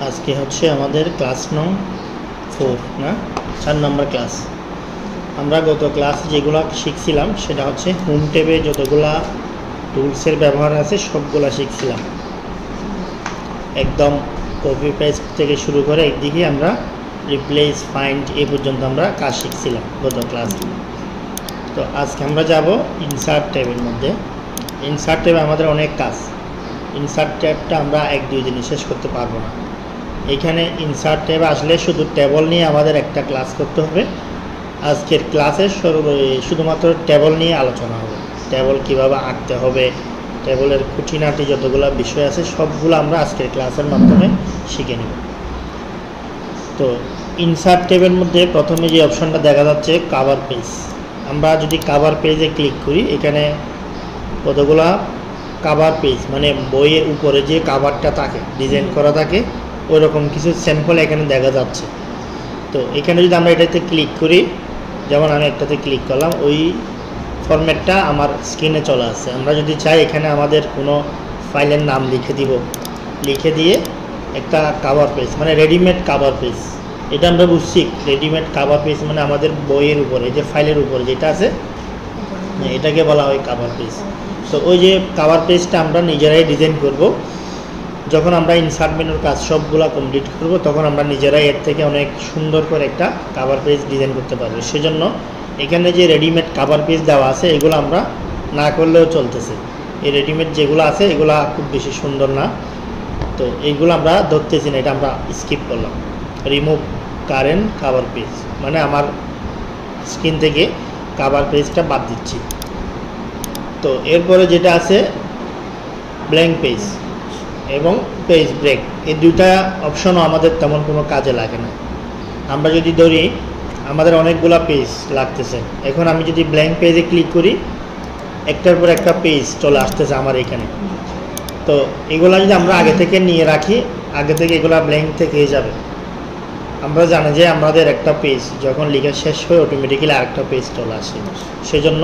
আজকে হচ্ছে আমাদের ক্লাস নং 4 না 4 নম্বর ক্লাস। আমরা গত ক্লাস যেগুলো শিখছিলাম সেটা হচ্ছে হোম ট্যাবে যতগুলা টুলসের ব্যবহার আছে সবগুলা শিখছিলাম, একদম কপি পেস্ট থেকে শুরু করে একদিকে আমরা রিপ্লেস ফাইন্ড এ পর্যন্ত আমরা কাজ শিখছিলাম গত ক্লাসে। তো আজকে আমরা যাব ইনসার্ট ট্যাবের মধ্যে। ইনসার্ট ট্যাবে আমাদের অনেক কাজ। ইনসার্ট ট্যাবটা আমরা 1-2 দিনে শেষ করতে পারবো না। এখানে ইনসার্ট ট্যাবে আসলে শুধু টেবল নিয়ে আমাদের একটা ক্লাস করতে হবে। আজকের ক্লাসে শুধুমাত্র টেবল নিয়ে আলোচনা হবে। টেবল কিভাবে আঁকতে হবে, টেবলের খুঁটিনাটি যতগুলো বিষয় আছে সবগুলো আমরা আজকের ক্লাসের মাধ্যমে শিখে নেব। তো ইনসার্ট ট্যাবের মধ্যে প্রথমে যে অপশনটা দেখা যাচ্ছে কভার পেজ। আমরা যদি কভার পেজে ক্লিক করি, এখানে কতগুলা কভার পেজ মানে বইয়ের উপরে যে কভারটা থাকে ডিজাইন করা থাকে ওই রকম কিছু স্যাম্পল এখানে দেখা যাচ্ছে। তো এখানে যদি আমরা এটাতে ক্লিক করি, যেমন আমি একটাতে ক্লিক করলাম, ওই ফরম্যাটটা আমার স্ক্রিনে চলে আসছে। আমরা যদি চাই এখানে আমাদের কোনো ফাইলের নাম লিখে দিব, লিখে দিয়ে একটা কভার পেজ মানে রেডিমেড কভার পেজ, এটা আমরা বুঝছি। রেডিমেড কভার পেজ মানে আমাদের বইয়ের উপরে যে ফাইলের উপরে যেটা আছে এটাকে বলা হয় কভার পেজ। তো ওই যে কভার পেজটা আমরা নিজেরাই ডিজাইন করব। যখন আমরা ইনসার্ট মেনুর কাজ সবগুলো কমপ্লিট করব তখন আমরা নিজেরাই এর থেকে অনেক সুন্দর করে একটা কভার পেজ ডিজাইন করতে পারবো। সেজন্য এখানে যে রেডিমেড কভার পেজ দেওয়া আছে এগুলো আমরা না করলেও চলতেছে। এই রেডিমেড যেগুলো আছে এগুলো খুব বেশি সুন্দর না, তো এইগুলো আমরা ধরতেছি না, এটা আমরা স্কিপ করলাম। রিমুভ কারেন্ট কভার পেজ মানে আমার স্ক্রিন থেকে কভার পেজটা বাদ দিচ্ছি। তো এরপরে যেটা আছে ব্ল্যাঙ্ক পেজ এবং পেজ ব্রেক, এই দুইটা অপশনও আমাদের তেমন কোনো কাজে লাগে না। আমরা যদি ধরি আমাদের অনেকগুলা পেজ লাগতেছে, এখন আমি যদি ব্ল্যাঙ্ক পেজে ক্লিক করি একটার পর একটা পেজ চলে আসতেছে আমার এখানে। তো এগুলা যদি আমরা আগে থেকে নিয়ে রাখি, আগে থেকে এগুলা ব্ল্যাঙ্ক থেকে যাবে। আমরা জানি যে আমাদের একটা পেজ যখন লেখা শেষ হয় অটোমেটিক্যালি আরেকটা পেজ চলে আসে। সেজন্য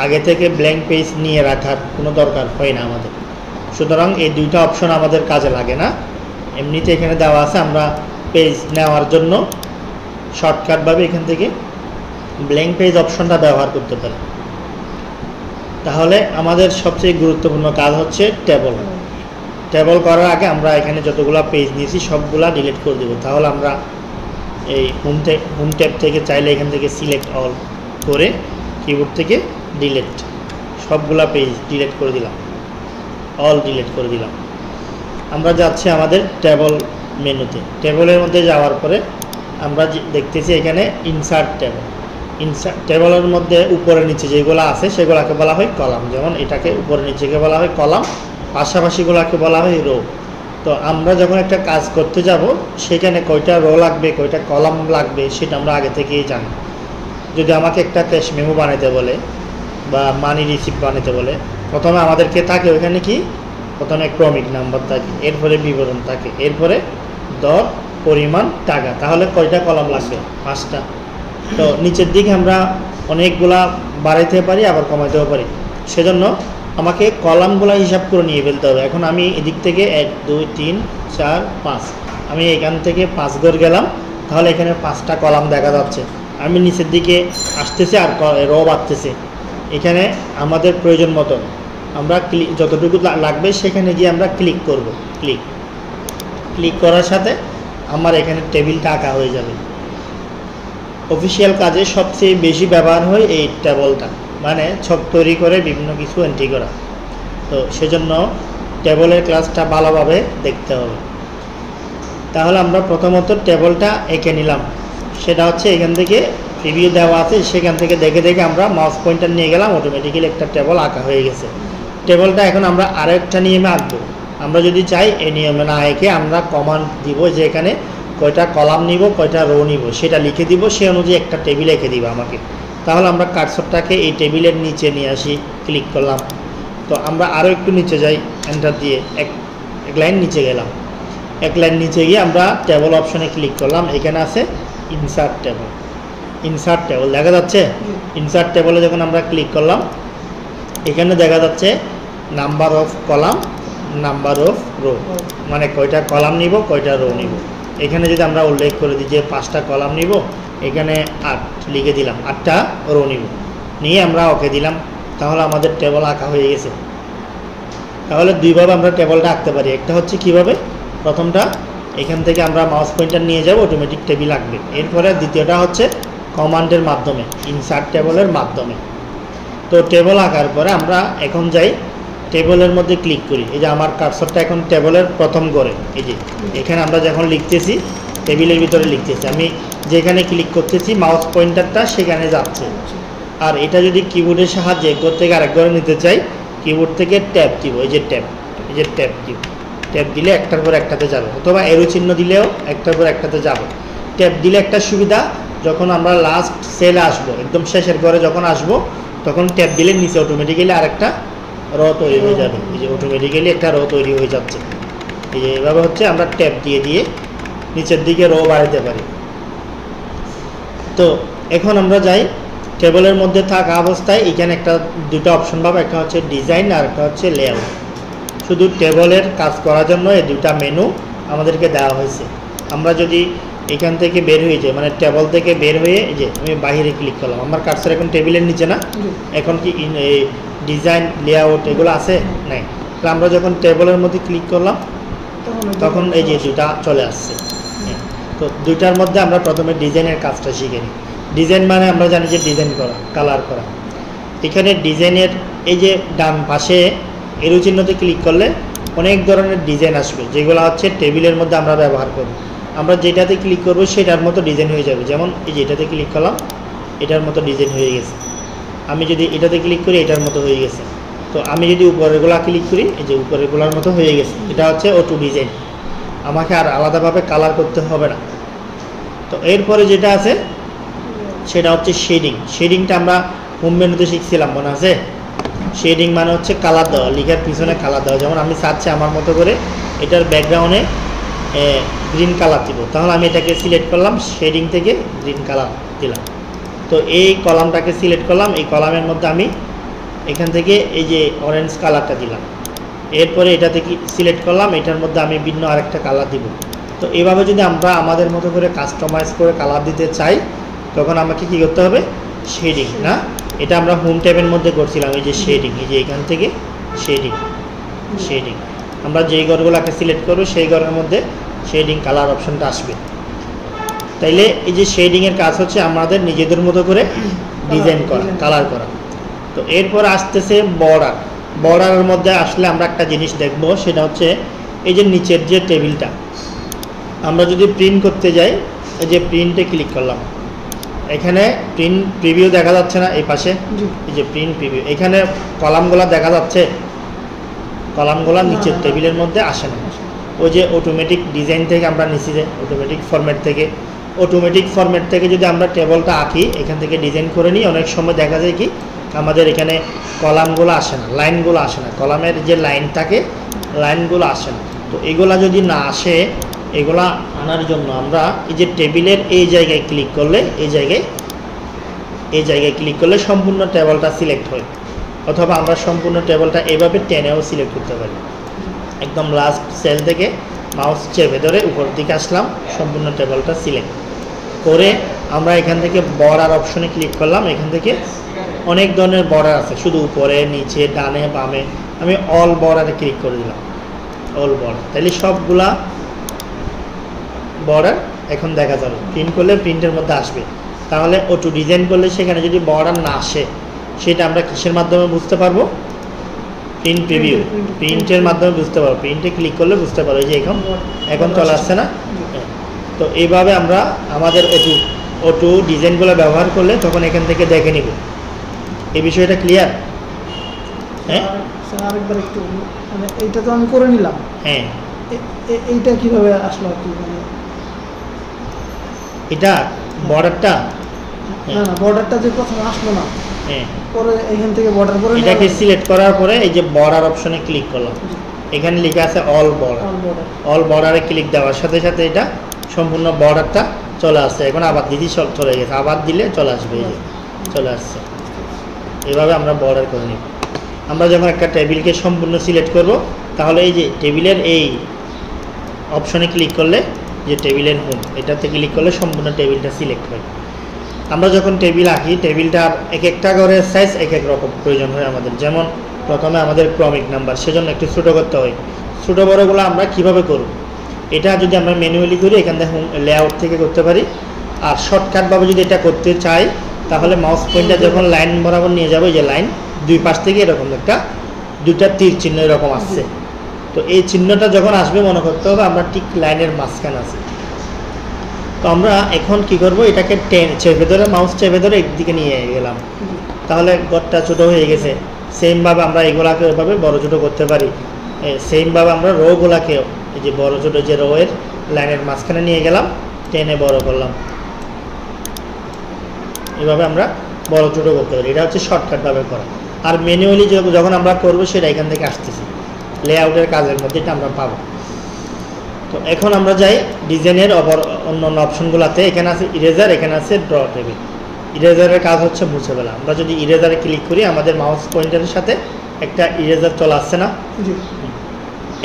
আগে থেকে ব্ল্যাঙ্ক পেজ নিয়ে রাখার কোনো দরকার হয় না আমাদের। সুতরাং এই দুইটা অপশন আমাদের কাজে লাগে না, এমনিতে এখানে দেওয়া আছে। আমরা পেজ নেওয়ার জন্য শর্টকাটভাবে এখান থেকে ব্ল্যাঙ্ক পেজ অপশনটা ব্যবহার করতে পারি। তাহলে আমাদের সবচেয়ে গুরুত্বপূর্ণ কাজ হচ্ছে টেবল। টেবল করার আগে আমরা এখানে যতগুলো পেজ নিয়েছি সবগুলা ডিলিট করে দেবো। তাহলে আমরা এই হোম ট্যাব থেকে চাইলে এখান থেকে সিলেক্ট অল করে কিবোর্ড থেকে ডিলিট, সবগুলা পেজ ডিলিট করে দিলাম, অল ডিলিট করে দিলাম। আমরা যাচ্ছি আমাদের টেবল মেনুতে। টেবলের মধ্যে যাওয়ার পরে আমরা দেখতেছি এখানে ইনসার্ট টেবল। ইনসার্ট টেবলের মধ্যে উপরে নিচে যেগুলো আছে সেগুলোকে বলা হয় কলাম। যেমন এটাকে উপরে নিচেকে বলা হয় কলাম, পাশাপাশিগুলোকে বলা হয় রো। তো আমরা যখন একটা কাজ করতে যাব সেখানে কয়টা রো লাগবে কয়টা কলাম লাগবে সেটা আমরা আগে থেকেই জানি। যদি আমাকে একটা ক্যাশ মেমো বানাতে বলে বা মানি রিসিপ্ট বানাতে বলে, প্রথমে আমাদেরকে থাকে ওইখানে কি, প্রথমে ক্রমিক নাম্বার থাকে, এরপরে বিবরণ থাকে, এরপরে দর, পরিমাণ, টাকা। তাহলে কয়টা কলাম লাগবে? 5টা। তো নিচের দিকে আমরা অনেকগুলা বাড়াইতে পারি আবার কমাইতেও পারি। সেজন্য আমাকে কলামগুলো হিসাব করে নিয়ে ফেলতে হবে। এখন আমি এদিক থেকে 1 2 3 4 5, আমি এখান থেকে 5 ঘর গেলাম, তাহলে এখানে 5টা কলাম দেখা যাচ্ছে। আমি নিচের দিকে আসতেছে আর রো বাড়তেছে। এখানে আমাদের প্রয়োজন মতো আমরা যতটুকু লাগবে সেখানে গিয়ে আমরা ক্লিক করব। ক্লিক করার সাথে আমার এখানে টেবিলটা আঁকা হয়ে যাবে। অফিসিয়াল কাজে সবচেয়ে বেশি ব্যবহার হয় এই টেবলটা, মানে ছক তৈরি করে বিভিন্ন কিছু এন্ট্রি করা। তো সেজন্য টেবলের ক্লাসটা ভালোভাবে দেখতে হবে। তাহলে আমরা প্রথমত টেবলটা এঁকে নিলাম। সেটা হচ্ছে এখান থেকে প্রিভিউ দেওয়া আছে, সেখান থেকে দেখে দেখে আমরা মাউস পয়েন্টার নিয়ে গেলাম, অটোমেটিক্যালি একটা টেবল আঁকা হয়ে গেছে। টেবলটা এখন আমরা আরেকটা নিয়মে আঁকবো। আমরা যদি চাই এই নিয়মে না এঁকে আমরা কমান্ড দিব যে এখানে কয়টা কলাম নিব কয়টা রো নিব সেটা লিখে দিব, সে অনুযায়ী একটা টেবিল এঁকে দিব আমাকে। তাহলে আমরা কার্সরটাকে এই টেবিলের নিচে নিয়ে আসি, ক্লিক করলাম। তো আমরা আরও একটু নিচে যাই, এন্টার দিয়ে এক লাইন নিচে গেলাম। এক লাইন নিচে গিয়ে আমরা টেবল অপশনে ক্লিক করলাম। এখানে আছে ইনসার্ট টেবল। ইনসার্ট টেবল দেখা যাচ্ছে। ইনসার্ট টেবলে যখন আমরা ক্লিক করলাম এখানে দেখা যাচ্ছে number of column, number of rho, মানে কয়টা কলাম নিব কয়টা রো নিব। এখানে যদি আমরা উল্লেখ করে দিই যে 5টা কলাম নিব, এখানে 8 লিখে দিলাম, 8টা রো নিব, নিয়ে আমরা ওকে দিলাম, তাহলে আমাদের টেবল আঁকা হয়ে গেছে। তাহলে দুইভাবে আমরা টেবলটা আঁকতে পারি। একটা হচ্ছে কিভাবে, প্রথমটা এখান থেকে আমরা মাউস পয়েন্টার নিয়ে যাব, অটোমেটিক টেবিল আঁকবে। এরপরে দ্বিতীয়টা হচ্ছে কমান্ডের মাধ্যমে, ইনসার্ট টেবলের মাধ্যমে। তো টেবল আঁকার পরে আমরা এখন যাই টেবলের মধ্যে ক্লিক করি। এই যে আমার কার্সরটা এখন টেবলের প্রথম করে, এই যে এখানে আমরা যখন লিখতেছি টেবিলের ভিতরে লিখতেছি, আমি যেখানে ক্লিক করতেছি মাউস পয়েন্টারটা সেখানে যাচ্ছে। আর এটা যদি কিবোর্ডের সাহায্যে এক ঘর থেকে আরেক ঘরে নিতে চাই, কিবোর্ড থেকে ট্যাব দিব, এই যে ট্যাব, এই যে ট্যাব দিব, ট্যাব দিলে একটার পর একটাতে যাবে, অথবা এরো চিহ্ন দিলেও একটার পর একটাতে যাবে। ট্যাব দিলে একটা সুবিধা, যখন আমরা লাস্ট সেলে আসবো, একদম শেষের ঘরে যখন আসবো, তখন ট্যাব দিলে নিচে অটোমেটিক্যালি আরেকটা র তৈরি হয়ে যাবে। এই যে অটোমেটিক্যালি একটা র তৈরি হয়ে যাচ্ছে। এই যে এভাবে হচ্ছে আমরা ট্যাব দিয়ে দিয়ে নিচের দিকে রো বাড়াতে পারি। তো এখন আমরা যাই টেবলের মধ্যে থাকা অবস্থায়, এখানে একটা দুটো অপশন পাবো, একটা হচ্ছে ডিজাইন আর একটা হচ্ছে লেআউট। শুধু টেবলের কাজ করার জন্য এই দুটা মেনু আমাদেরকে দেওয়া হয়েছে। আমরা যদি এখান থেকে বের হয়ে যাই, মানে টেবল থেকে বের হয়ে, এই যে আমি বাইরে ক্লিক করলাম, আমার কার্সর এখন টেবিলের নিচে না, এখন কি ডিজাইন লেআউট এগুলো আছে নাই। তাহলে আমরা যখন টেবলের মধ্যে ক্লিক করলাম তখন এই যে দুটা চলে আসছে। তো দুইটার মধ্যে আমরা প্রথমে ডিজাইনের কাজটা শিখে নিই। ডিজাইন মানে আমরা জানি যে ডিজাইন করা, কালার করা। এখানে ডিজাইনের এই যে ডান পাশে এরো চিহ্নতে ক্লিক করলে অনেক ধরনের ডিজাইন আসবে, যেগুলো হচ্ছে টেবিলের মধ্যে আমরা ব্যবহার করব। আমরা যেটাতে ক্লিক করব সেটার মতো ডিজাইন হয়ে যাবে। যেমন এই যে এটাতে ক্লিক করলাম, এটার মতো ডিজাইন হয়ে গেছে। আমি যদি এটাতে ক্লিক করি, এটার মতো হয়ে গেছে। তো আমি যদি উপরেরগুলা ক্লিক করি, এই যে উপরেরগুলার মতো হয়ে গেছে। এটা হচ্ছে অটো ডিজাইন, আমাকে আর আলাদাভাবে কালার করতে হবে না। তো এরপরে যেটা আছে সেটা হচ্ছে শেডিং। শেডিংটা আমরা হোম মেনুতে শিখছিলাম, মনে আছে? শেডিং মানে হচ্ছে কালার দেওয়া, লিখার পিছনে কালার দেওয়া। যেমন আমি চাচ্ছি আমার মতো করে এটার ব্যাকগ্রাউন্ডে গ্রিন কালার দিব, তাহলে আমি এটাকে সিলেক্ট করলাম, শেডিং থেকে গ্রিন কালার দিলাম। তো এই কলামটাকে সিলেক্ট করলাম, এই কলামের মধ্যে আমি এখান থেকে এই যে অরেঞ্জ কালারটা দিলাম। এরপরে এটা থেকে সিলেক্ট করলাম, এটার মধ্যে আমি ভিন্ন আরেকটা কালার দিব। তো এইভাবে যদি আমরা আমাদের মতো করে কাস্টমাইজ করে কালার দিতে চাই, তখন আমাকে কি করতে হবে? শেডিং। না, এটা আমরা হোম ট্যাবের মধ্যে করছিলাম, এই যে শেডিং, এই যে এখান থেকে শেডিং। শেডিং আমরা যেই ঘরগুলোকে সিলেক্ট করবো সেই ঘরের মধ্যে শেডিং কালার অপশনটা আসবে। তাইলে এই যে শেডিংয়ের কাজ হচ্ছে আমাদের নিজেদের মতো করে ডিজাইন করা, কালার করা। তো এরপর আসতেছে বর্ডার। বর্ডারের মধ্যে আসলে আমরা একটা জিনিস দেখব, সেটা হচ্ছে এই যে নিচের যে টেবিলটা, আমরা যদি প্রিন্ট করতে যাই, এই যে প্রিন্টে ক্লিক করলাম, এখানে প্রিন্ট প্রিভিউ দেখা যাচ্ছে না? এই পাশে এই যে প্রিন্ট প্রিভিউ, এখানে কলামগুলো দেখা যাচ্ছে, কলামগুলো নিচের টেবিলের মধ্যে আসে না। ওই যে অটোমেটিক ডিজাইন থেকে আমরা নিচে যাই, অটোমেটিক ফরম্যাট থেকে, অটোমেটিক ফরম্যাট থেকে যদি আমরা টেবলটা আঁকি, এখান থেকে ডিজাইন করে নিই, অনেক সময় দেখা যায় কি আমাদের এখানে কলামগুলো আসে না, লাইনগুলো আসে না, কলামের যে লাইন থাকে লাইনগুলো আসে না। তো এগুলা যদি না আসে, এগুলা আনার জন্য আমরা এই যে টেবিলের এই জায়গায় ক্লিক করলে, এই জায়গায় ক্লিক করলে সম্পূর্ণ টেবলটা সিলেক্ট হয়। অথবা আমরা সম্পূর্ণ টেবলটা এভাবে টেনেও সিলেক্ট করতে পারি। একদম লাস্ট সেল থেকে মাউস চেপে ধরে উপর দিকে আসলাম, সম্পূর্ণ টেবলটা সিলেক্ট করে আমরা এখান থেকে বর্ডার অপশনে ক্লিক করলাম। এখান থেকে অনেক ধরনের বর্ডার আছে, শুধু উপরে নিচে ডানে বামে, আমি অল বর্ডারে ক্লিক করে দিলাম, অল বর্ডার। তাহলে সবগুলা বর্ডার এখন দেখা যাবে, প্রিন্ট করলে প্রিন্টের মধ্যে আসবে। তাহলে অটো ডিজাইন করলে সেখানে যদি বর্ডার না আসে, সেটা আমরা কিসের মাধ্যমে বুঝতে পারবো? প্রিন্ট প্রিভিউ, প্রিন্টের মাধ্যমে বুঝতে পারবো। প্রিন্টে ক্লিক করলে বুঝতে পারবো যে এখন চলে আসছে না? তো এইভাবে আমরা আমাদের অটো ডিজাইনগুলো ব্যবহার করলে তখন এখান থেকে দেখে নিব। এই বিষয়টা ক্লিয়ার? হ্যাঁ, আরেকবার একটু, মানে এইটা তো আমি করে নিলাম, হ্যাঁ, এইটা কিভাবে আসলো আর কি? মানে এটা বর্ডারটা, না না, বর্ডারটা যে প্রথমে আসলো না, হ্যাঁ, পরে এখান থেকে বর্ডার করে এটাকে সিলেক্ট করার পরে এই যে বর্ডার অপশনে ক্লিক করলাম, এখানে লেখা আছে অল বর্ডার। অল বর্ডারে ক্লিক দেওয়ার সাথে সাথে এটা সম্পূর্ণ বর্ডারটা চলে আসছে। এখন আবার দিদি চলে গেছে, আবার দিলে চলে আসবে, এই যে চলে আসছে। এভাবে আমরা বর্ডার করে নিব। আমরা যখন একটা টেবিলকে সম্পূর্ণ সিলেক্ট করব, তাহলে এই যে টেবিলের এই অপশনে ক্লিক করলে, যে টেবিলের হোম, এটাতে ক্লিক করলে সম্পূর্ণ টেবিলটা সিলেক্ট হয়। আমরা যখন টেবিল আঁকি, টেবিলটার এক একটা ঘরের সাইজ এক এক রকম প্রয়োজন হয় আমাদের। যেমন প্রথমে আমাদের ক্রমিক নাম্বার, সেজন্য একটু ছোটো করতে হয়। ছোটো বড়োগুলো আমরা কিভাবে করব, এটা যদি আমরা ম্যানুয়ালি করি, এখান থেকে লেআউট থেকে করতে পারি। আর শর্টকাটভাবে যদি এটা করতে চাই, তাহলে মাউস পয়েন্টার যখন লাইন বরাবর নিয়ে যাবো, যে লাইন দুই পাশ থেকে এরকম একটা দুইটা তীর চিহ্ন এরকম আসছে, তো এই চিহ্নটা যখন আসবে মনে করতে হবে আমরা ঠিক লাইনের মাঝখানে আছি। তো আমরা এখন কি করব, এটাকে চেপে ধরে, মাউস চেপে ধরে একদিকে নিয়ে গেলাম, তাহলে ঘরটা ছোটো হয়ে গেছে। সেমভাবে আমরা এগুলাকে ওইভাবে বড়ো ছোটো করতে পারি। সেমভাবে আমরা রোগুলাকেও এই যে বড়ো ছোটো, যে রোয়ের লাইনের মাঝখানে নিয়ে গেলাম, টেনে বড় করলাম, এভাবে আমরা বড় ছোটো করতে পারি। এটা হচ্ছে শর্টকাটভাবে করা। আর ম্যানুয়ালি যখন আমরা করবো, সেটা এখান থেকে আসতেছি, লেআউটের কাজের মধ্যে এটা আমরা পাবো। তো এখন আমরা যাই ডিজাইনের অন্য অপশনগুলোতে। এখানে আছে ইরেজার, এখানে আছে ড্র টেবিল। ইরেজারের কাজ হচ্ছে মুছে ফেলা। আমরা যদি ইরেজারে ক্লিক করি, আমাদের মাউস পয়েন্টারের সাথে একটা ইরেজার চলে আসছে না?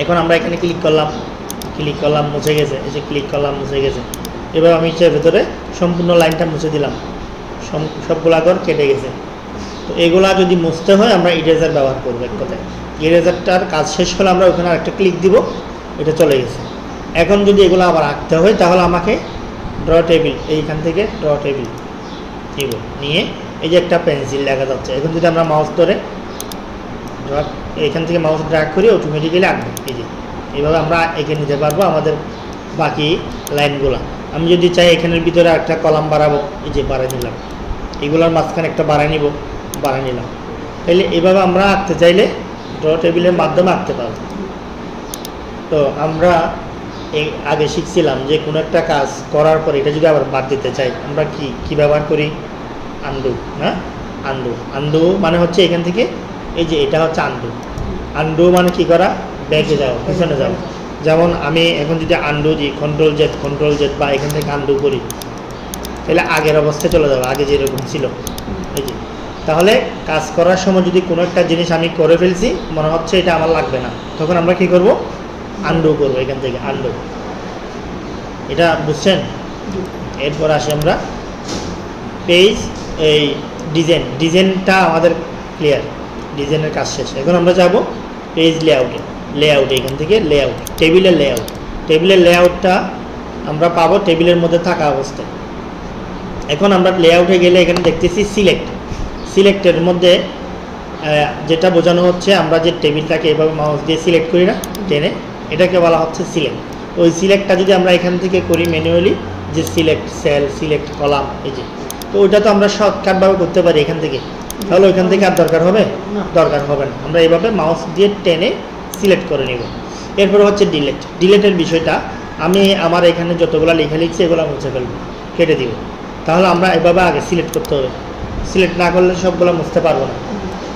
এখন আমরা এখানে ক্লিক করলাম, মুছে গেছে। এই যে ক্লিক করলাম, মুছে গেছে। এবার আমি ভেতরে সম্পূর্ণ লাইনটা মুছে দিলাম, সবগুলা ঘর কেটে গেছে। তো এগুলা যদি মুছতে হয়, আমরা ইরেজার ব্যবহার করবো। এক কথায় ইরেজারটার কাজ শেষ হলে আমরা ওখানে আরেকটা ক্লিক দিব, এটা চলে গেছে। এখন যদি এগুলো আবার আঁকতে হয়, তাহলে আমাকে ড্র টেবিল, এইখান থেকে ড্র টেবিল নিয়ে, এই যে একটা পেন্সিল দেখা যাচ্ছে, এখন যদি আমরা মাউস ধরে এখান থেকে মাউস ড্র্যাগ করি, অটোমেটিক্যালি আঁকবে। এই যে এইভাবে আমরা এঁকে নিতে পারবো আমাদের বাকি লাইনগুলো। আমি যদি চাই এখানের ভিতরে একটা কলাম বাড়াবো, এই যে বাড়াই নিলাম, এগুলোর মাঝখানে একটা বাড়াই নিলাম। তাহলে এইভাবে আমরা আঁকতে চাইলে ড্র টেবিলের মাধ্যমে আঁকতে পারবো। তো আমরা আগে শিখছিলাম যে কোনো একটা কাজ করার পর এটা যদি আবার বাদ দিতে চাই, আমরা কি ব্যবহার করি? আনডু। হ্যাঁ, আনডু মানে হচ্ছে এখান থেকে, এই যে এটা হচ্ছে আনডু মানে কি করা? ব্যাকে যাও, পিছনে যাও। যেমন আমি এখন যদি আনডু দিই, কন্ট্রোল জেড বা এখান থেকে আনডু করি, তাহলে আগের অবস্থায় চলে যাবো, আগে যেরকম ছিল। এই যে তাহলে কাজ করার সময় যদি কোনো একটা জিনিস আমি করে ফেলছি, মনে হচ্ছে এটা আমার লাগবে না, তখন আমরা কি করব? আনডু করবো, এখান থেকে আনডু। এটা বুঝছেন? এরপর আসি আমরা পেজ, এই ডিজাইনটা আমাদের ক্লিয়ার, ডিজাইনের কাজ শেষ। এখন আমরা যাব পেজ লেআউটে, এখান থেকে টেবিলের লেআউটটা আমরা পাবো টেবিলের মধ্যে থাকা অবস্থায়। এখন আমরা লেআউটে গেলে এখানে দেখতেছি সিলেক্টের মধ্যে যেটা বোঝানো হচ্ছে, আমরা যে টেবিলটাকে এভাবে মাউস দিয়ে সিলেক্ট করি না, টেনে, এটাকে বলা হচ্ছে সিলেক্ট। ওই সিলেক্টটা যদি আমরা এখান থেকে করি ম্যানুয়ালি, যে সিলেক্ট সেল, সিলেক্ট কলাম, এই যে, তো ওইটা তো আমরা শর্টকাটভাবে করতে পারি এখান থেকে। তাহলে ওইখান থেকে আর দরকার হবে না। আমরা এইভাবে মাউস দিয়ে টেনে সিলেক্ট করে নিব। এরপরে হচ্ছে ডিলেটের বিষয়টা, আমি আমার এখানে যতগুলো লেখা লিখছি এগুলো মুছে ফেলবো, কেটে দিব। তাহলে আমরা এভাবে আগে সিলেক্ট করতে হবে, সিলেক্ট না করলে সবগুলো মুছতে পারবো না।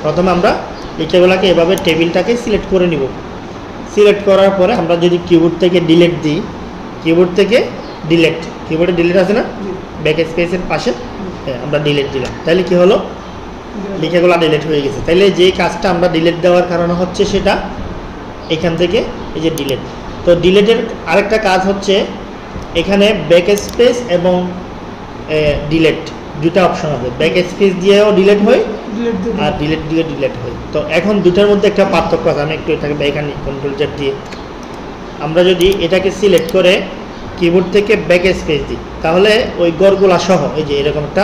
প্রথমে আমরা লেখাগুলোকে এভাবে টেবিলটাকে সিলেক্ট করে নিব। সিলেক্ট করার পরে আমরা যদি কিবোর্ড থেকে ডিলেট দিই, কিবোর্ডে ডিলেট আছে না, ব্যাক স্পেসের পাশে, হ্যাঁ, আমরা ডিলেট দিলাম, তাহলে কি হলো? লেখাগুলো ডিলেট হয়ে গেছে। তাহলে যে কাজটা আমরা ডিলেট দেওয়ার কারণে হচ্ছে, সেটা এখান থেকে এই যে ডিলেট। তো ডিলেটের আরেকটা কাজ হচ্ছে, এখানে ব্যাক স্পেস এবং ডিলেট দুটা অপশন আছে। ব্যাক স্পেস দিয়েও ডিলেট হয়, আর ডিলেট দিয়ে ডিলেট হয়। তো এখন দুটার মধ্যে একটা পার্থক্য আছে। আমি একটু এটাকে এখানে কন্ট্রোল জেড দিয়ে, আমরা যদি এটাকে সিলেক্ট করে কিবোর্ড থেকে ব্যাক স্পেস দিই, তাহলে ওই গড়গুলা সহ এই যে এরকম একটা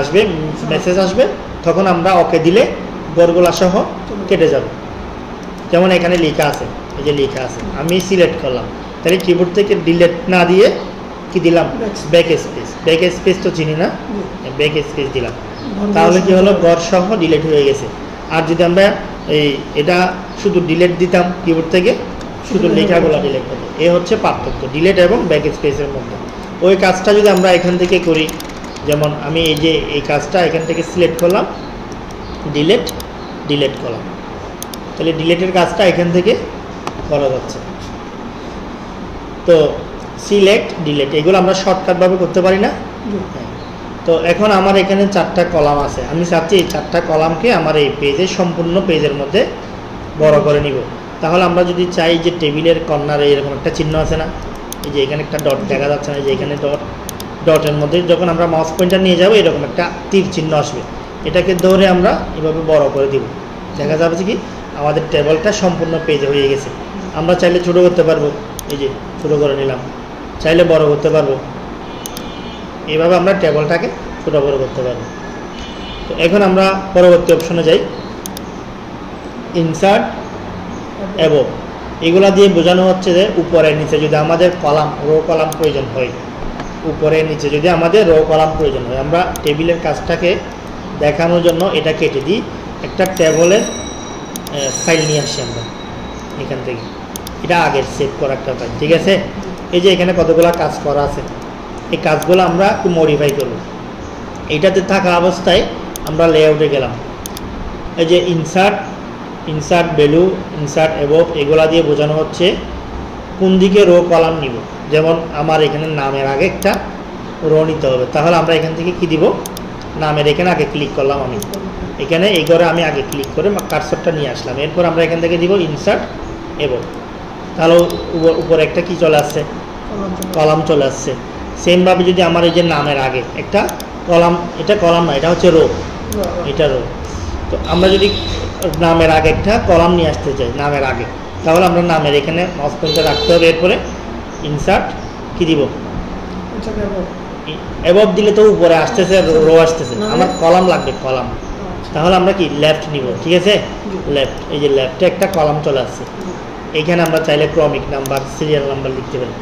আসবে, মেসেজ আসবে। তখন আমরা ওকে দিলে গড়গুলা সহ কেটে যাবে। যেমন এখানে লেখা আছে, এই যে লেখা আছে, আমি সিলেক্ট করলাম, তাহলে কিবোর্ড থেকে ডিলেট না দিয়ে কি দিলাম? ব্যাক স্পেস তো চিনি না, ব্যাক স্পেস দিলাম, তাহলে কি হলো? গড় সহ ডিলেট হয়ে গেছে। আর যদি আমরা এটা শুধু ডিলেট দিতাম কিবোর্ড থেকে, শুধু লেখাগুলো ডিলেট হতো। এ হচ্ছে পার্থক্য ডিলেট এবং ব্যাক স্পেসের মধ্যে। ওই কাজটা যদি আমরা এখান থেকে করি, যেমন আমি এই কাজটা এখান থেকে সিলেক্ট করলাম, ডিলেট করলাম, তাহলে ডিলেটের কাজটা এখান থেকে করা যাচ্ছে। তো সিলেক্ট, ডিলেট এগুলো আমরা শর্টকাটভাবে করতে পারি না। তো এখন আমার এখানে 4টা কলাম আছে, আমি চাচ্ছি এই 4টা কলামকে আমার এই পেজের সম্পূর্ণ পেজের মধ্যে বড় করে নিব। তাহলে আমরা যদি চাই যে টেবিলের কর্নারে এরকম একটা চিহ্ন আছে না, এই যে এখানে একটা ডট দেখা যাচ্ছে না, যে এখানে ডটের মধ্যে যখন আমরা মাউস পয়েন্টার নিয়ে যাব এরকম একটা তীর চিহ্ন আসবে, এটাকে ধরে আমরা এভাবে বড় করে দিব। দেখা যাবে যে কি আমাদের টেবিলটা সম্পূর্ণ পেজে হয়ে গেছে। আমরা চাইলে ছোটো করতে পারবো, এই যে ছোটো করে নিলাম, চাইলে বড় করতে পারবো, এইভাবে আমরা টেবিলটাকে ছোটো বড় করতে পারবো। তো এখন আমরা পরবর্তী অপশনে যাই, ইনসার্ট অ্যাবভ। এগুলা দিয়ে বোঝানো হচ্ছে যে উপরে নিচে যদি আমাদের কলাম রো কলাম প্রয়োজন হয়, উপরে নিচে যদি আমাদের রো কলাম প্রয়োজন হয়, আমরা টেবিলের কাজটাকে দেখানোর জন্য এটা কেটে দিই, একটা টেবিলের ফাইল নিয়ে আসি আমরা এখান থেকে, এটা আগের সেভ করা একটা ফাইল, ঠিক আছে। এই যে এখানে কতগুলো কাজ করা আছে, এই কাজগুলো আমরা একটু মডিফাই করব। এইটাতে থাকা অবস্থায় আমরা লেআউটে গেলাম, এই যে ইনসার্ট ভ্যালু, ইনসার্ট অ্যাবভ, এগুলা দিয়ে বোঝানো হচ্ছে কোন দিকে রো কলাম নিব। যেমন আমার এখানে নামের আগে একটা রো নিতে হবে, তাহলে আমরা এখান থেকে কি দিব, নামের এখানে আগে ক্লিক করলাম, আমি এখানে এই ঘরে আমি আগে ক্লিক করে কার্সরটা নিয়ে আসলাম, এরপর আমরা এখান থেকে দিব ইনসার্ট অ্যাবভ, তাহলে উপরে একটা কি চলে আসছে, কলাম চলে আসছে। সেমভাবে যদি আমার এই যে নামের আগে একটা কলাম, এটা কলাম না, এটা হচ্ছে রো, এটা রো। তো আমরা যদি নামের আগে একটা কলাম নিয়ে আসতে চাই নামের আগে, তাহলে আমরা নামের এখানে মাউস পয়েন্টার রাখতে হবে, এরপরে ইনসার্ট কি দিব, অ্যাবভ দিলে তো উপরে আসতেছে, রো আসতেছে, আমার কলাম লাগবে, কলাম, তাহলে আমরা কি লেফট নিব, ঠিক আছে, লেফট। এই যে লেফটে একটা কলাম চলে আসছে, এইখানে আমরা চাইলে ক্রমিক নাম্বার, সিরিয়াল নাম্বার লিখতে পারি।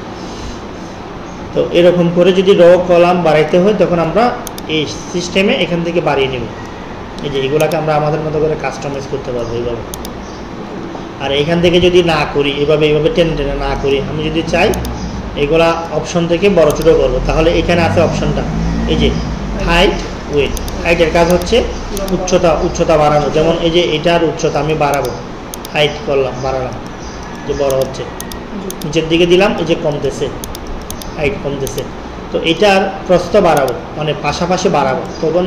তো এরকম করে যদি রো কলাম বাড়াইতে হয় তখন আমরা এই সিস্টেমে এখান থেকে বাড়িয়ে নেব। এই যে এগুলাকে আমরা আমাদের মতো করে কাস্টমাইজ করতে পারবো এইভাবে। আর এখান থেকে যদি না করি, এইভাবে টেনে টেনে না করি, আমি যদি চাই এগুলা অপশন থেকে বড় ছোটো করবো, তাহলে এখানে আছে অপশনটা, এই যে হাইট ওয়েট। হাইটের কাজ হচ্ছে উচ্চতা বাড়ানো, যেমন এই যে এটার উচ্চতা আমি বাড়াবো, হাইট করলাম, বাড়ালাম, যে বড় হচ্ছে, নিচের দিকে দিলাম, এই যে কমতেছে, হাইট কমতেছে। তো এটার প্রস্থ বাড়াবো, মানে পাশাপাশি বাড়াবো, তখন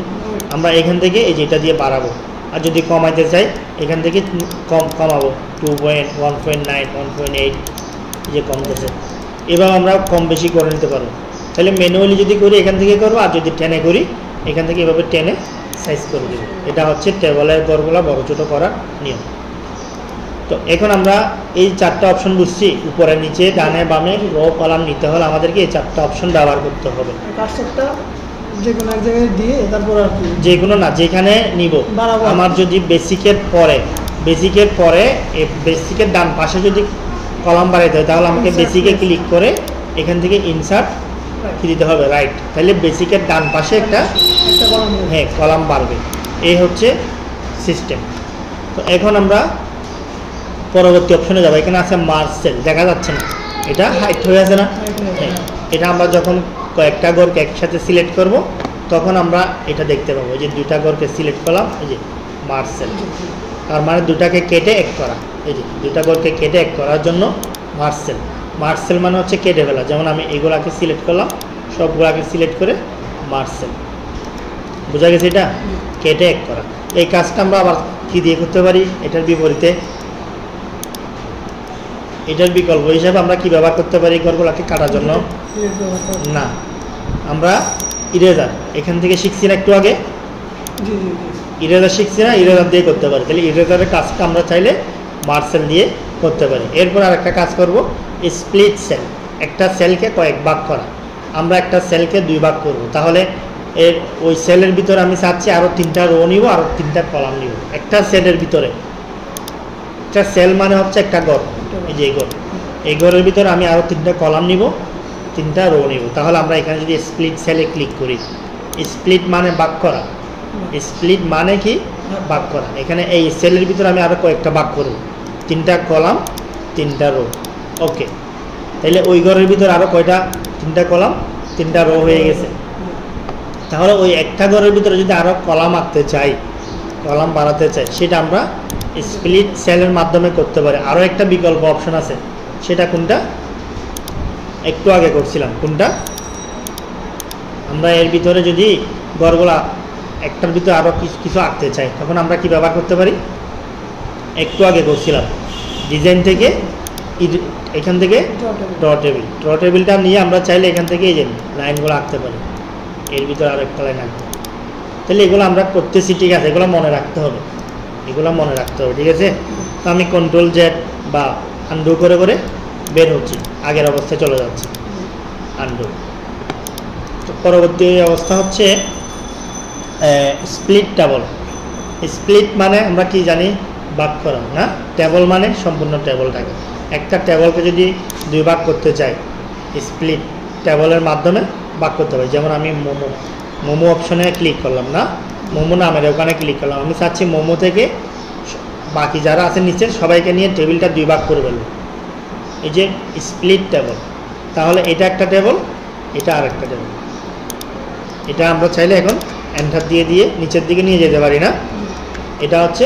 আমরা এখান থেকে এই যে এটা দিয়ে বাড়াবো। আর যদি কমাইতে চাই এখান থেকে কমাবো, 2.1.9 1.8, যে কমতেছে। এভাবে আমরা কম বেশি করে নিতে পারবো। তাহলে ম্যানুয়ালি যদি করি এখান থেকে করবো, আর যদি টেনে করি এখান থেকে এভাবে টেনে সাইজ করে দেবো। এটা হচ্ছে টেবিলের ঘরগুলো বড় ছোটো করার নিয়ম। তো এখন আমরা এই 4টা অপশন বুঝছি, উপরে নিচে ডানে বামে রো কলাম নিতে হলে আমাদেরকে এই 4টা অপশন ব্যবহার করতে হবে। যে কোনো এক জায়গায় দিয়ে তারপর আর কি, যে কোনো না, যেখানে নিব। আমার যদি বেসিকের পরে এই বেসিকের ডান পাশে যদি কলাম বাড়াইতে হয়, তাহলে আমাকে বেসিকে ক্লিক করে এখান থেকে ইনসার্ট কি দিতে হবে, রাইট। তাহলে বেসিকের ডান পাশে একটা হ্যাঁ কলাম বাড়বে, এই হচ্ছে সিস্টেম। তো এখন আমরা পরবর্তী অপশনে যাবো। এখানে আছে মার্জ সেল, দেখা যাচ্ছে না, এটা হাইট হয়ে আছে না, হ্যাঁ। এটা আমরা যখন কয়েকটা ঘরকে একসাথে সিলেক্ট করব তখন আমরা এটা দেখতে পাবো, যে 2টা ঘরকে সিলেক্ট করলাম, এই যে মার্জ সেল, তার মানে 2টাকে কেটে এক করা। এই যে 2টা ঘরকে কেটে এক করার জন্য মার্জ সেল মানে হচ্ছে কেটে ফেলা। যেমন আমি এগুলাকে সিলেক্ট করলাম, সবগুলাকে সিলেক্ট করে মার্জ সেল, বোঝা গেছে, এটা কেটে এক করা। এই কাজটা আমরা আবার কি দিয়ে করতে পারি, এটার বিপরীতে, এটার বিকল্প হিসাবে আমরা কি ব্যবহার করতে পারি ঘরগুলোকে কাটার জন্য, না আমরা ইরেজার, এখান থেকে শিখছি না একটু আগে, ইরেজার শিখছি না, ইরেজার দিয়ে করতে পারি। তাহলে ইরেজারের কাজটা আমরা চাইলে মার্জ সেল দিয়ে করতে পারি। এরপর আর একটা কাজ করব, স্প্লিট সেল, একটা সেলকে কয়েক ভাগ করা। আমরা একটা সেলকে 2 ভাগ করব, তাহলে ওই সেলের ভিতরে আমি চাচ্ছি আরও 3টা রো নিব, আরও 3টা কলাম নিব একটা সেলের ভিতরে। একটা সেল মানে হচ্ছে একটা ঘর, এই যে এই ঘরের ভিতরে আমি আরও 3টা কলাম নিব, 3টা রো নিব। তাহলে আমরা এখানে যদি স্প্লিট সেলে ক্লিক করি, স্প্লিট মানে ভাগ করা, স্প্লিট মানে কি ভাগ করা। এখানে এই সেলের ভিতরে আমি আরও কয়েকটা ভাগ করব, 3টা কলাম 3টা রো, ওকে। তাহলে ওই ঘরের ভিতরে আরও কয়টা, 3টা কলাম 3টা রো হয়ে গেছে। তাহলে ওই একটা ঘরের ভিতরে যদি আরও কলাম আঁকতে চাই, কলাম বাড়াতে চাই, সেটা আমরা স্প্লিট সেলের মাধ্যমে করতে পারি। আরও একটা বিকল্প অপশন আছে, সেটা কোনটা, একটু আগে করছিলাম, কোনটা, আমরা এর ভিতরে যদি ঘরগুলা একটার ভিতরে আরও কিছু কিছু আঁকতে চাই, তখন আমরা কি ব্যবহার করতে পারি? একটু আগে বলছিলাম ডিজাইন থেকে এখান থেকে ড্র টেবিলটা নিয়ে আমরা চাইলে এখান থেকে এই যে লাইনগুলো আঁকতে পারি, এর ভিতরে আরও একটা লাইন আঁকতে। তাহলে এগুলো আমরা করতেছি, ঠিক আছে, এগুলো মনে রাখতে হবে, ঠিক আছে। তো আমি কন্ট্রোল জেড বা আন্ডু করে করে বের হচ্ছি, আগের অবস্থায় চলে যাচ্ছে, আন্ডু। তো পরবর্তী অবস্থা হচ্ছে স্প্লিট টেবল। স্প্লিট মানে আমরা কি জানি? ভাগ করা না। টেবল মানে সম্পূর্ণ টেবলটাকে, একটা টেবলকে যদি দুই ভাগ করতে চাই, স্প্লিট টেবলের মাধ্যমে ভাগ করতে পারি। যেমন আমি মোমো অপশনে ক্লিক করলাম, না মোমো নামের ওখানে ক্লিক করলাম, আমি চাচ্ছি মোমো থেকে বাকি যারা আছে নিচে সবাইকে নিয়ে টেবিলটা দুই ভাগ করে ফেলবো, এই যে স্প্লিট টেবল। তাহলে এটা একটা টেবল, এটা আর একটা টেবল। এটা আমরা চাইলে এখন এন্টার দিয়ে দিয়ে নিচের দিকে নিয়ে যেতে পারি না। এটা হচ্ছে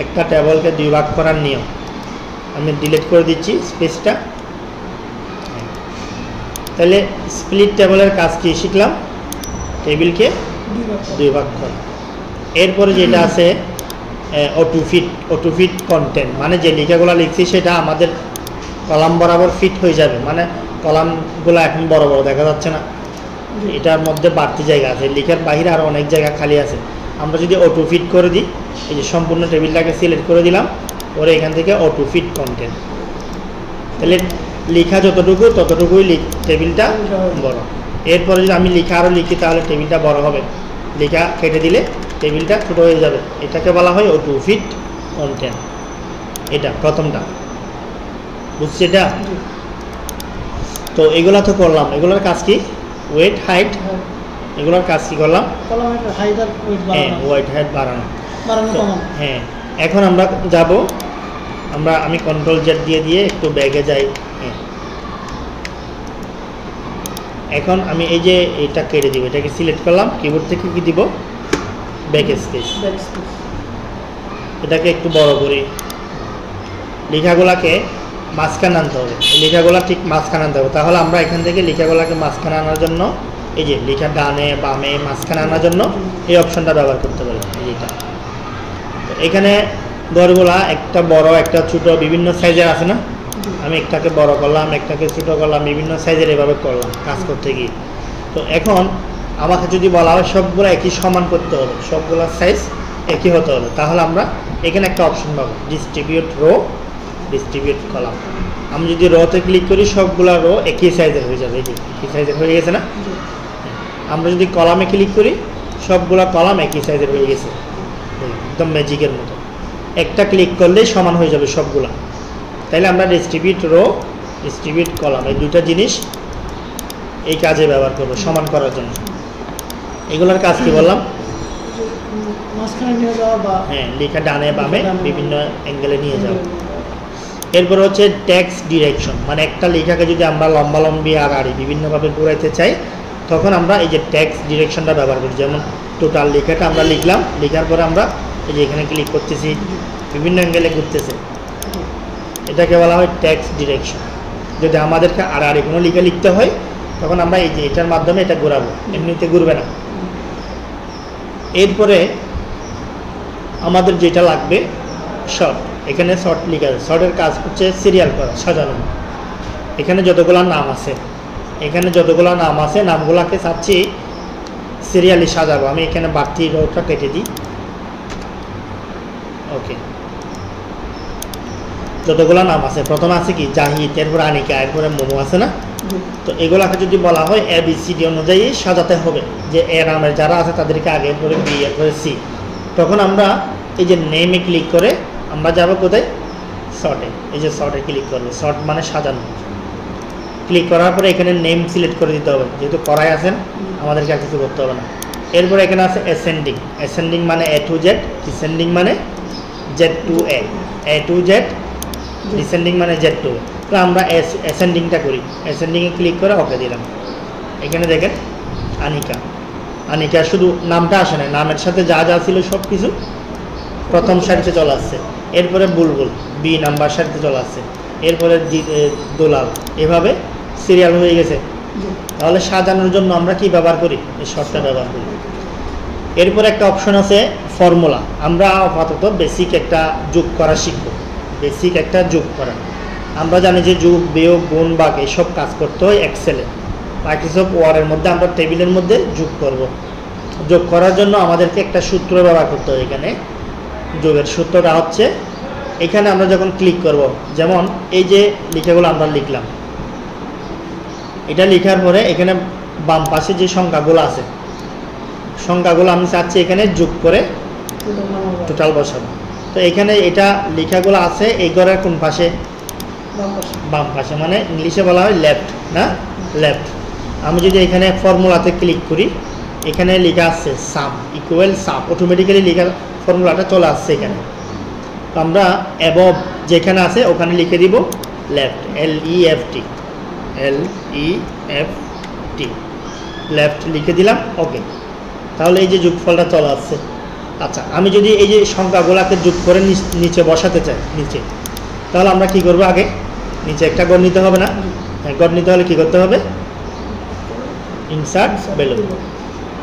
একটা টেবলকে দুই ভাগ করার নিয়ম। আমি ডিলিট করে দিচ্ছি স্পেসটা। তাহলে স্প্লিট টেবলের কাজ কি শিখলাম? টেবিলকে দুই ভাগ করা। এরপরে যেটা আছে অটো ফিট কন্টেন্ট, মানে যে লেখাগুলো লিখছি সেটা আমাদের কলাম বরাবর ফিট হয়ে যাবে, মানে কলামগুলো এখন বড় বড় দেখা যাচ্ছে না, এটার মধ্যে বাড়তি জায়গা আছে, লেখার বাইরে আরও অনেক জায়গা খালি আছে। আমরা যদি অটো ফিট করে দিই, এই যে সম্পূর্ণ টেবিলটাকে সিলেক্ট করে দিলাম, ওরে এখান থেকে অটো ফিট কন্টেন্ট, তাহলে লেখা যতটুকু ততটুকুই টেবিলটা বড়। এরপরে যদি আমি লেখা আরও লিখি তাহলে টেবিলটা বড় হবে, লেখা কেটে দিলে টেবিলটা ছোটো হয়ে যাবে। এটাকে বলা হয় অটো ফিট কন্টেন্ট। এটা প্রথমটা, বুঝছি এটা? তো এগুলা তো করলাম, এগুলোর কাজ কি? ওয়েট হাইট, এগুলোর কাজ কি করলাম? হ্যাঁ, ওয়েট হাইট বাড়ানো। হ্যাঁ, এখন আমরা যাব, আমি কন্ট্রোল জেড দিয়ে দিয়ে একটু ব্যাগে যাই। হ্যাঁ, এখন আমি এই যে এটা কেটে দিব, এটাকে সিলেক্ট করলাম, কিবোর্ড থেকে কি দিব? Back space. এটাকে একটু বড় করি, লেখাগুলাকে মাঝখানে আনতে হবে, লেখাগুলা ঠিক মাঝখানে আনতে হবে। তাহলে আমরা এখান থেকে লেখাগুলাকে মাঝখানে আনার জন্য এই যে লেখা ডানে বামে মাঝখানে আনার জন্য এই অপশনটা ব্যবহার করতে পারি। এইটা এখানে ঘরগুলা একটা বড় একটা ছোট বিভিন্ন সাইজের আছে না, আমি একটাকে বড় করলাম, একটাকে ছোট করলাম, বিভিন্ন সাইজের এভাবে করলাম কাজ করতে গিয়ে। তো এখন আমাকে যদি বলা হয় সবগুলো একই সমান করতে হবে, সবগুলোর সাইজ একই হতে হবে, তাহলে আমরা এখানে একটা অপশন পাবো, ডিস্ট্রিবিউট রো, ডিস্ট্রিবিউট কলাম। আমি যদি রোতে ক্লিক করি সবগুলা রো একই সাইজের হয়ে যাবে, এই যে একই সাইজের হয়ে গেছে না। আমরা যদি কলামে ক্লিক করি সবগুলা কলাম একই সাইজের হয়ে গেছে, একদম ম্যাজিকের মতো। একটা ক্লিক করলেই সমান হয়ে যাবে সবগুলা। তাইলে আমরা ডিস্ট্রিবিউট রো, ডিস্ট্রিবিউট কলাম, এই দুইটা জিনিস এই কাজে ব্যবহার করবো সমান করার জন্য। এগুলোর কাজ কি বললাম? হ্যাঁ, লেখা ডানে বামে বিভিন্ন অ্যাঙ্গেলে নিয়ে যাও। এরপর হচ্ছে টেক্সট ডিরেকশন, মানে একটা লেখাকে যদি আমরা লম্বালম্বি আর আড়ি বিভিন্নভাবে ঘুরাইতে চাই তখন আমরা এই যে টেক্সট ডিরেকশনটা ব্যবহার করি। যেমন টোটাল লেখাটা আমরা লিখলাম, লেখার পরে আমরা এই যে এখানে ক্লিক করতেছি, বিভিন্ন অ্যাঙ্গেলে ঘুরতেছে, এটাকে বলা হয় টেক্সট ডিরেকশন। যদি আমাদেরকে আড়াআড়ি কোনো লেখা লিখতে হয় তখন আমরা এই যে এটার মাধ্যমে এটা ঘোরাবো, এমনিতে ঘুরবে না। এরপরে আমাদের যেটা লাগবে শর্ট, এখানে শর্ট লেখা আছে, শর্টের কাজ হচ্ছে সিরিয়াল করা, সাজানো। এখানে যতগুলো নাম আছে, এখানে যতগুলো নাম আছে নামগুলোকে চাচ্ছি সিরিয়ালি সাজাবো। আমি এখানে বাড়তি রোটা কেটে দিই, ওকে। যতগুলো নাম আছে, প্রথমে আছে কি জাহিদ, এরপর আনিকা, এরপরে মোমো আছে না। তো এগুলাকে যদি বলা হয় ABCD অনুযায়ী সাজাতে হবে, যে এ নামের যারা আছে তাদেরকে আগে, এরপরে বি, এরপরে সি। তখন আমরা এই যে নেমে ক্লিক করে আমরা যাবো কোথায়? শর্টে। এই যে শর্টে ক্লিক করবো, শর্ট মানে সাজানো। ক্লিক করার পরে এখানে নেম সিলেক্ট করে দিতে হবে, যেহেতু করাই আছেন আমাদেরকে আর কিছু করতে হবে না। এরপরে এখানে আছে অ্যাসেন্ডিং, অ্যাসেন্ডিং মানে A to Z, ডিসেন্ডিং মানে Z to A, A to Z, descending মানে Z to A। তো আমরা অ্যাসেন্ডিংটা করি, অ্যাসেন্ডিংয়ে ক্লিক করে ওকে দিলাম। এখানে দেখেন আনিকা, আনিকা শুধু নামটা আসে না, নামের সাথে যা যা ছিল সব কিছু প্রথম সারিতে চলে আসছে। এরপরে বুলবুল B নাম্বার সারিতে চলে আসছে, এরপরে দোলাল, এভাবে সিরিয়াল হয়ে গেছে। তাহলে সাজানোর জন্য আমরা কি ব্যবহার করি? এই শর্টটা ব্যবহার করি। এরপর একটা অপশন আছে ফর্মুলা। আমরা আপাতত বেসিক একটা যোগ করা শিখব, বেসিক একটা যোগ করা। আমরা জানি যে যোগ, বিয়োগ, গুণ, ভাগ এইসব কাজ করতে হয় এক্সেলে। মাইক্রোসফট ওয়ার্ডের মধ্যে আমরা টেবিলের মধ্যে যোগ করব। যোগ করার জন্য আমাদেরকে একটা সূত্র ব্যবহার করতে হয়। এখানে যোগের সূত্রটা হচ্ছে, এখানে আমরা যখন ক্লিক করব, যেমন এই যে লেখাগুলো আমরা লিখলাম, এটা লেখার পরে এখানে বাম পাশে যে সংখ্যাগুলো আছে, সংখ্যাগুলো আমি চাচ্ছি এখানে যোগ করে টোটাল বসাবো। তো এখানে এটা লেখাগুলো আছে এই ঘরের কোন পাশে? বাম পাশে, মানে ইংলিশে বলা হয় লেফট, না লেফট। আমি যদি এখানে ফর্মুলাতে ক্লিক করি, এখানে লেখা আছে সাম ইকুয়াল সাম, অটোমেটিক্যালি লেখা ফর্মুলাটা চলে আসছে এখানে। তো আমরা অ্যাবভ যেখানে আছে ওখানে লিখে দিব লেফট, LEFT, LEFT, লেফট লিখে দিলাম। ওকে, তাহলে এই যে যোগফলটা চলে আসছে। আচ্ছা, আমি যদি এই যে সংখ্যাগুলোকে যোগ করে নিচে বসাতে চাই, নিচে, তাহলে আমরা কি করব? আগে নিচে একটা গড় নিতে হবে না? হ্যাঁ, গড় নিতে হলে কি করতে হবে? ইনসার্ট বেলো,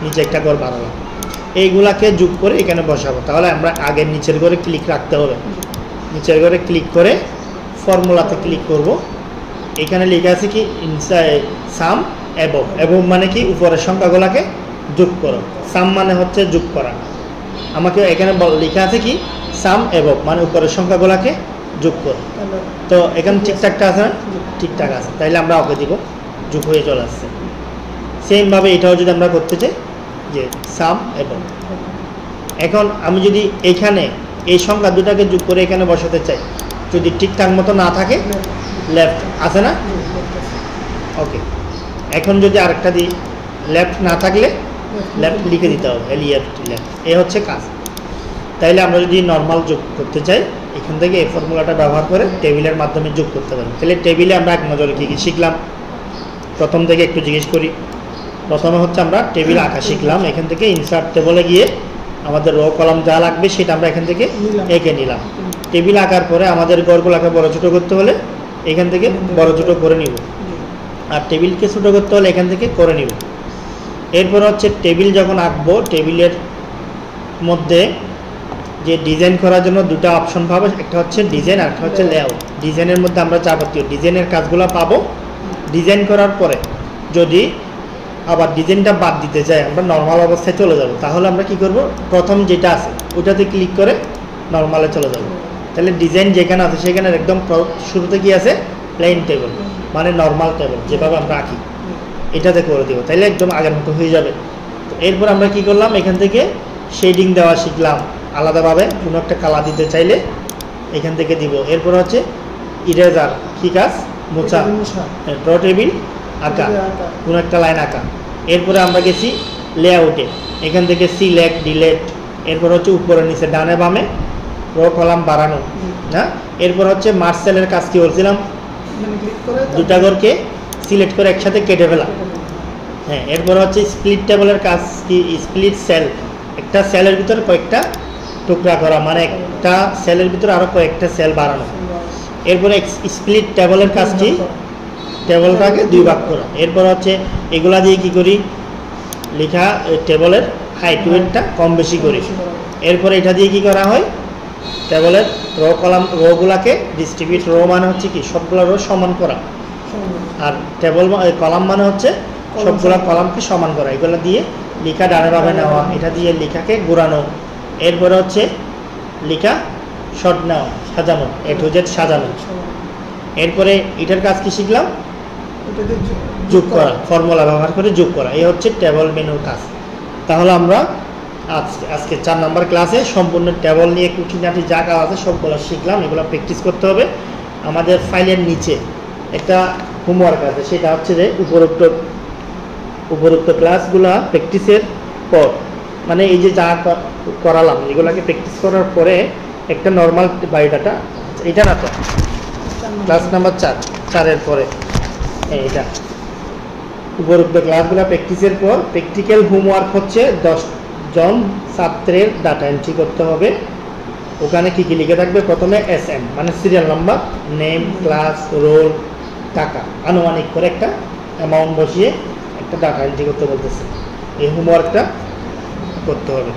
নিচে একটা গড় বানালাম, এইগুলাকে যোগ করে এখানে বসাবো। তাহলে আমরা আগের নিচের ঘরে ক্লিক রাখতে হবে, নিচের ঘরে ক্লিক করে ফর্মুলাতে ক্লিক করব। এখানে লেখা আছে কি সাম অ্যাবভ, অ্যাবভ মানে কি? উপরের সংখ্যাগুলোকে যোগ করো। সাম মানে হচ্ছে যোগ করা। আমাকে এখানে লেখা আছে কি সাম অ্যাবভ, মানে উপরের সংখ্যাগুলোকে যোগ করো। তো এখানে ঠিকঠাকটা আছে না? ঠিকঠাক আছে, তাইলে আমরা ওকে দিব, যোগ হয়ে চলে আসছে। সেমভাবে এটাও যদি আমরা করতে চাই যে সাম অ্যাবভ। এখন আমি যদি এখানে এই সংখ্যা দুটাকে যোগ করে এখানে বসাতে চাই, যদি ঠিকঠাক মতো না থাকে, লেফট আছে না? ওকে, এখন যদি আরেকটা দিই, লেফট না থাকলে লেফট লিখে দিতে হবে, LEFT, লেফট। এই হচ্ছে কাজ। তাইলে আমরা যদি নর্মাল যোগ করতে চাই, এখান থেকে এই ফর্মুলাটা ব্যবহার করে টেবিলের মাধ্যমে যোগ করতে পারি। তাহলে টেবিলে আমরা এক নজরে কী কী শিখলাম প্রথম থেকে একটু জিজ্ঞেস করি। প্রথমে হচ্ছে আমরা টেবিল আঁকা শিখলাম। এখান থেকে ইনসার্ট টেবলে গিয়ে আমাদের রো কলাম যা লাগবে সেটা আমরা এখান থেকে এঁকে নিলাম। টেবিল আঁকার পরে আমাদের গড়গুলোকে বড় ছোটো করতে হলে এখান থেকে বড় ছোটো করে নিব, আর টেবিলকে ছোটো করতে হলে এখান থেকে করে নিব। এরপর হচ্ছে টেবিল যখন আঁকবো, টেবিলের মধ্যে যে ডিজাইন করার জন্য দুটো অপশন পাবো, একটা হচ্ছে ডিজাইন আর একটা হচ্ছে লেআউট। ডিজাইনের মধ্যে আমরা যাবতীয় ডিজাইনের কাজগুলো পাবো। ডিজাইন করার পরে যদি আবার ডিজাইনটা বাদ দিতে চাই, আমরা নর্মাল অবস্থায় চলে যাব, তাহলে আমরা কি করব? প্রথম যেটা আছে ওটাতে ক্লিক করে নর্মালে চলে যাব। তাহলে ডিজাইন যেখানে আছে সেখানে একদম শুরুতে কি আছে? প্লেন টেবিল, মানে নর্মাল টেবিল যেভাবে আমরা আঁকি এটাতে করে দেবো, তাইলে একদম আগের মতো হয়ে যাবে। তো এরপর আমরা কি করলাম? এখান থেকে শেডিং দেওয়া শিখলাম, আলাদাভাবে কোনো একটা কালার দিতে চাইলে এখান থেকে দিব। এরপর হচ্ছে ইরেজার, কি কাজ? মোছা, ড্র টেবিল আঁকা, কোনো একটা লাইন আঁকা। এরপরে আমরা গেছি লেআউটে, এখান থেকে সিলেক্ট, ডিলেট। এরপর হচ্ছে উপরে নিচে ডানে বামে রো কলাম বাড়ানো, না? এরপর হচ্ছে মার্জ সেলের কাজ কি বলছিলাম? দুটা ঘরকে সিলেক্ট করে একসাথে কেটে ফেলা। হ্যাঁ, এরপর হচ্ছে স্প্লিট টেবলের কাজ কি? স্প্লিট সেল, একটা সেলের ভিতরে কয়েকটা টুকরা করা, মানে একটা সেলের ভিতরে আরও কয়েকটা সেল বাড়ানো। এরপরে স্প্লিট টেবলের কাজ কি? টেবলটাকে দুই ভাগ করা। এরপর হচ্ছে এগুলা দিয়ে কি করি? লেখা টেবলের হাইট ওয়েটটা কম বেশি করি। এরপরে এটা দিয়ে কি করা হয়? টেবলের রো কলাম, রোগুলাকে ডিস্ট্রিবিউট। রো মানে হচ্ছে কি? সবগুলো রো সমান করা, আর টেবল কলাম মানে হচ্ছে সবগুলো কলামকে সমান করা। এগুলো দিয়ে লেখা ডানে বামে নেওয়া, এটা দিয়ে লেখাকে ঘোরানো। এরপরে হচ্ছে লেখা শর্ট নেওয়া, সাজানো, A to Z সাজানো। এরপরে এটার কাজ কি শিখলাম? যোগ করা, ফর্মুলা ব্যবহার করে যোগ করা। এই হচ্ছে টেবল মেনুর কাজ। তাহলে আমরা আজকে 4 নম্বর ক্লাসে সম্পূর্ণ টেবল নিয়ে খুঁটিনাটি যা কাজ আছে সবগুলো শিখলাম। এগুলো প্র্যাকটিস করতে হবে। আমাদের ফাইলের নিচে একটা হোমওয়ার্ক আছে, সেটা হচ্ছে যে উপরোক্ত ক্লাসগুলা প্র্যাকটিসের পর, মানে এই যে যা করালাম এগুলোকে প্র্যাকটিস করার পরে একটা নর্মাল বায়োডাটা, এটা না তো ক্লাস নাম্বার 4-4-এর পরে এটা উপরোক্ত ক্লাসগুলো প্র্যাকটিসের পর প্র্যাকটিক্যাল হোমওয়ার্ক হচ্ছে 10 জন ছাত্রের ডাটা এন্ট্রি করতে হবে। ওখানে কী কী লিখে থাকবে? প্রথমে SM মানে serial number, name, class, roll, টাকা, আনুমানিক করে একটা অ্যামাউন্ট বসিয়ে একটা ডাটা এন্ট্রি করতে বলতেছে। এই হোমওয়ার্কটা করতে হবে।